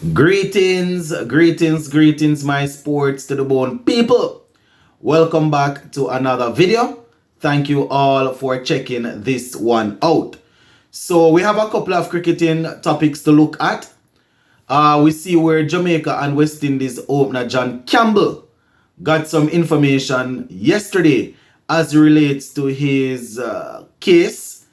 Greetings, my sports to the bone people. Welcome back to another video. Thank you all for checking this one out. So we have a couple of cricketing topics to look at. We see where Jamaica and West Indies opener John Campbell got some information yesterday as it relates to his case.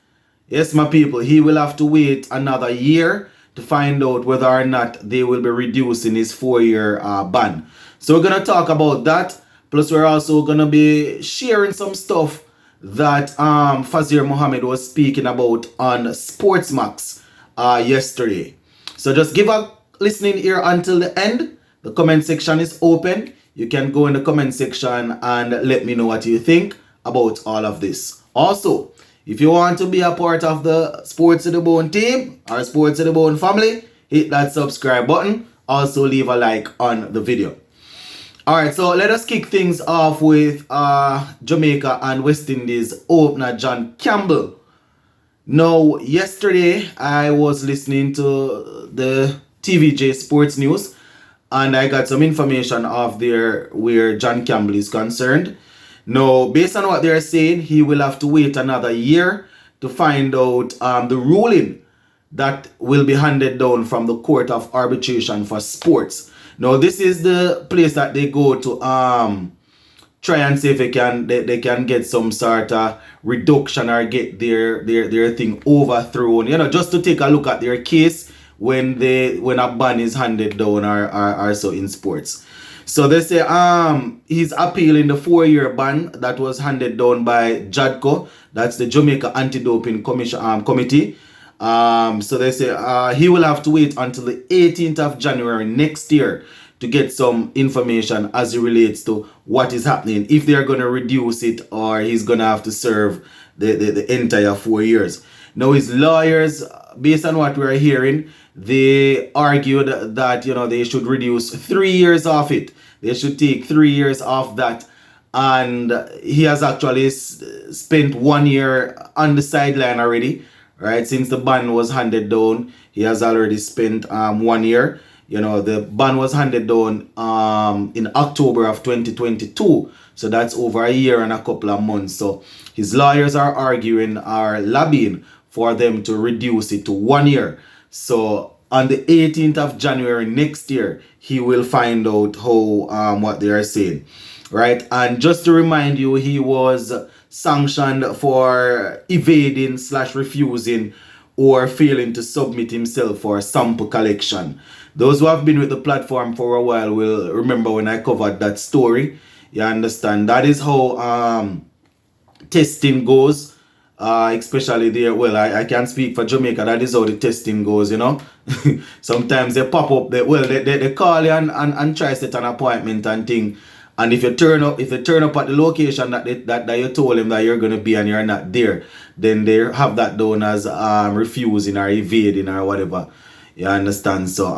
Yes, my people, he will have to wait another year to find out whether or not they will be reducing his 4-year ban. So we're going to talk about that. Plus, we're also going to be sharing some stuff that Fazir Mohammed was speaking about on Sportsmax yesterday. So just give a listening ear until the end. The comment section is open. You can go in the comment section and let me know what you think about all of this. Also, if you want to be a part of the Sports to the Bone team or Sports to the Bone family, hit that subscribe button. Also leave a like on the video. Alright, so let us kick things off with Jamaica and West Indies opener John Campbell. Now, yesterday I was listening to the TVJ Sports News and I got some information off there where John Campbell is concerned. Now, based on what they're saying, he will have to wait another year to find out the ruling that will be handed down from the Court of Arbitration for Sports. Now, this is the place that they go to try and see if they can get some sort of reduction or get their thing overthrown. You know, just to take a look at their case when a ban is handed down or so in sports. So they say he's appealing the 4-year ban that was handed down by JADCO, that's the Jamaica Anti-Doping Committee. So they say he will have to wait until the 18th of January next year to get some information as it relates to what is happening, if they're going to reduce it or he's going to have to serve the entire 4 years. Now his lawyers, based on what we're hearing, they argued that, you know, they should reduce 3 years off it. They should take 3 years off that. And he has actually spent 1 year on the sideline already, right? Since the ban was handed down, he has already spent 1 year. You know, the ban was handed down in October of 2022. So that's over a year and a couple of months. So his lawyers are lobbying for them to reduce it to 1 year. So on the 18th of January next year, he will find out how what they are saying, right? And just to remind you, he was sanctioned for evading / refusing or failing to submit himself for sample collection. Those who have been with the platform for a while will remember when I covered that story. You understand? That is how testing goes. Especially there, well, I can't speak for Jamaica. That is how the testing goes, you know. Sometimes they pop up, they call you and try to set an appointment and thing. And if you turn up at the location that you told them that you're gonna be and you're not there, then they have that down as refusing or evading or whatever. You understand? So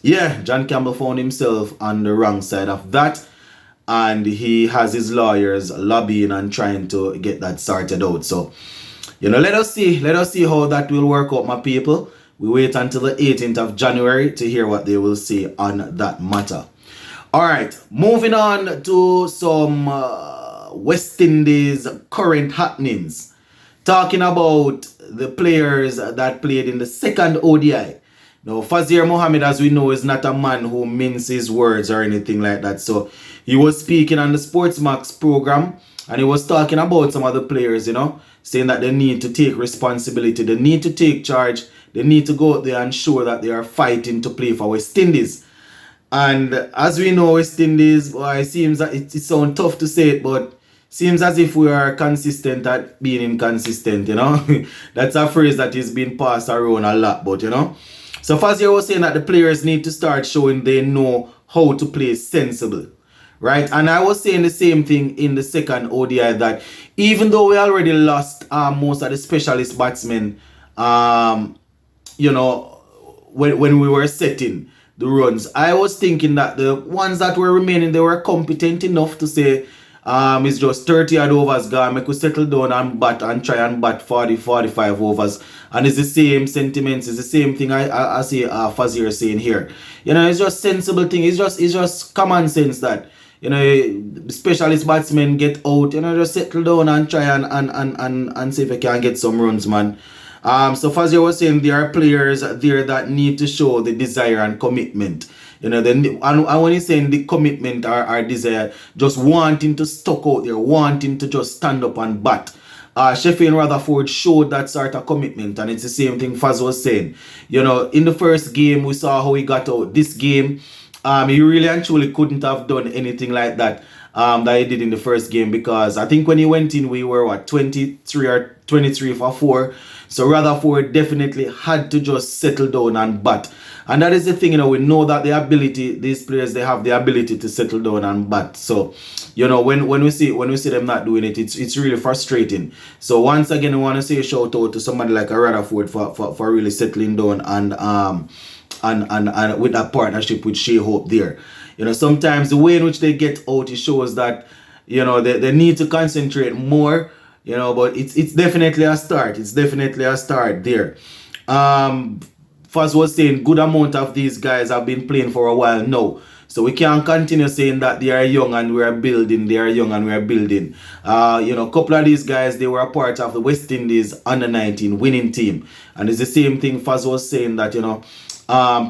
yeah, John Campbell found himself on the wrong side of that. And he has his lawyers lobbying and trying to get that sorted out. So, you know, let us see how that will work out, my people. We wait until the 18th of January to hear what they will say on that matter. All right, moving on to some West Indies current happenings. Talking about the players that played in the second ODI. Now, Fazir Mohammed, as we know, is not a man who minces words or anything like that. So he was speaking on the Sportsmax program and he was talking about some of the players, you know, saying that they need to take responsibility, they need to take charge, they need to go out there and show that they are fighting to play for West Indies. And as we know, West Indies, well, it seems that it sounds tough to say it, but seems as if we are consistent at being inconsistent, you know. That's a phrase that is being passed around a lot, but you know. So Fazir was saying that the players need to start showing they know how to play sensible, right? And I was saying the same thing in the second ODI, that even though we already lost most of the specialist batsmen, you know, when we were setting the runs, I was thinking that the ones that were remaining, they were competent enough to say, It's just 30 odd overs gone. Make we settle down and bat and try and bat 40, 45 overs. And it's the same sentiments, it's the same thing I see Fazir saying here. You know, it's just sensible thing. It's just common sense that, you know, specialist batsmen get out, you know, just settle down and try and see if you can get some runs, man. So Fazia was saying there are players there that need to show the desire and commitment. You know, then and when he's saying the commitment or desire, just wanting to stuck out there, wanting to just stand up and bat. Sheffield Rutherford showed that sort of commitment, and it's the same thing Faz was saying. You know, in the first game we saw how he got out. This game, he really and truly couldn't have done anything like that that he did in the first game, because I think when he went in we were what, 23 or 23 for 4. So Rutherford definitely had to just settle down and bat. And that is the thing, you know, we know that the ability, these players, they have the ability to settle down and bat. So, you know, when we see them not doing it, it's really frustrating. So once again, I want to say a shout out to somebody like a Rutherford for really settling down and with that partnership with Shea Hope there. You know, sometimes the way in which they get out, it shows that, you know, they need to concentrate more. You know, but it's definitely a start. It's definitely a start there. Faz was saying good amount of these guys have been playing for a while now. So we can't continue saying that they are young and we are building. They are young and we are building. You know, a couple of these guys, they were a part of the West Indies under-19 winning team. And it's the same thing Faz was saying that, you know,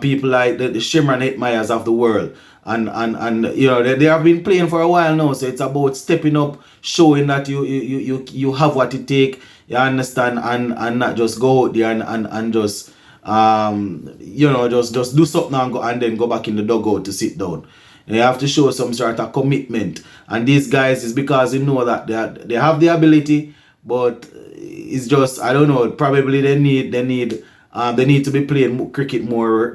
people like the Shimron Hetmeyers of the world. And you know, they have been playing for a while now, so it's about stepping up, showing that you have what it take, you understand, and not just go out there and just you know, just do something and then go back in the dugout to sit down. You have to show some sort of commitment, and these guys is because they know that they have the ability, but it's just, I don't know, probably they need to be playing cricket more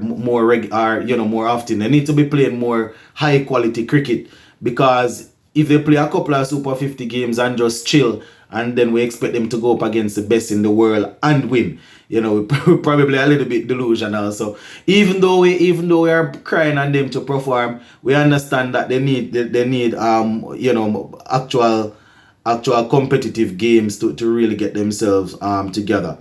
often. They need to be playing more high quality cricket, because if they play a couple of Super 50 games and just chill, and then we expect them to go up against the best in the world and win, you know, we're probably a little bit delusional. So even though we are crying on them to perform, we understand that they need you know, actual competitive games to really get themselves together.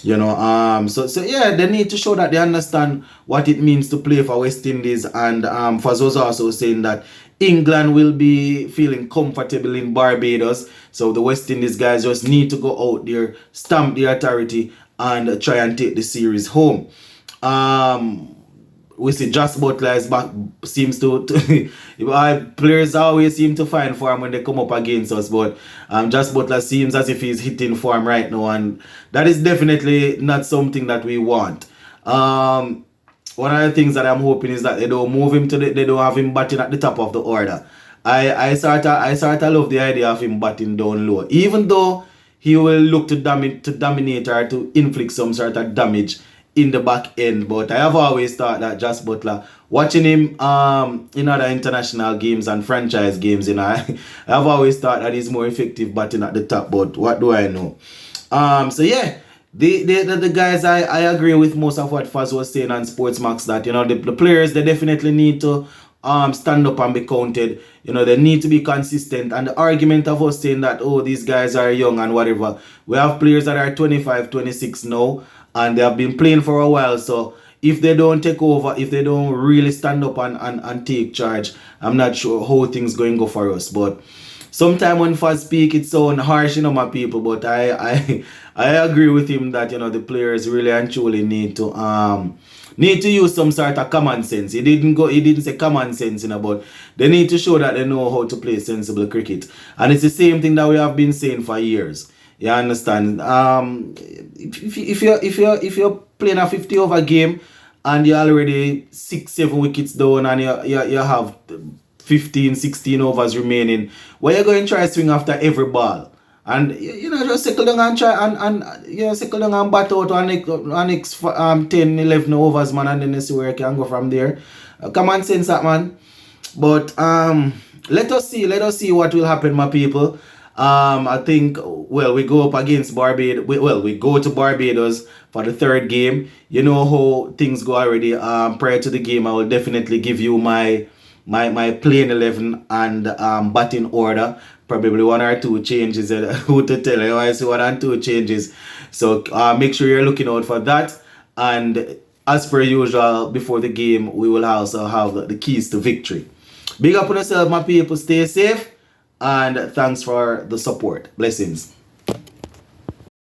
You know, so yeah, they need to show that they understand what it means to play for West Indies. And Faz was also saying that England will be feeling comfortable in Barbados. So the West Indies guys just need to go out there, stamp the authority, and try and take the series home. We see Josh Butler is back, seems to players always seem to find form when they come up against us, but Josh Butler seems as if he's hitting form right now, and that is definitely not something that we want. One of the things that I'm hoping is that they don't move him they don't have him batting at the top of the order. I sort of love the idea of him batting down low, even though he will look to dominate or to inflict some sort of damage in the back end. But I have always thought that Josh Butler, watching him in other international games and franchise games, you know, I have always thought that he's more effective batting at the top, but what do I know? So yeah, the guys, I agree with most of what Faz was saying on Sportsmax, that, you know, the players, they definitely need to stand up and be counted. You know, they need to be consistent. And the argument of us saying that, oh, these guys are young and whatever, we have players that are 25, 26 now, and they have been playing for a while. So if they don't take over, if they don't really stand up and take charge, I'm not sure how things going to go for us. But sometimes when Faz speak, it's so harsh, you know, my people. But I agree with him that, you know, the players really and truly need to use some sort of common sense. He didn't say common sense, you know, but they need to show that they know how to play sensible cricket. And it's the same thing that we have been saying for years. You understand? If you're playing a 50 over game and you're already 6-7 wickets down and you have 15, 16 overs remaining, where you going to try to swing after every ball? And you know, just settle down and try and you know, settle down and bat out on next 10, 11 overs, man, and then you see where you can go from there. Common sense, that, man. But let us see what will happen, my people. I think, well, we go up against Barbados. We go to Barbados for the third game. You know how things go already. Prior to the game, I will definitely give you my playing 11 and batting order. probably 1 or 2 changes. Who to tell you? I see 1 and 2 changes. So make sure you're looking out for that. And as per usual, before the game, we will also have the keys to victory. Big up on yourself, my people. Stay safe. And thanks for the support. Blessings.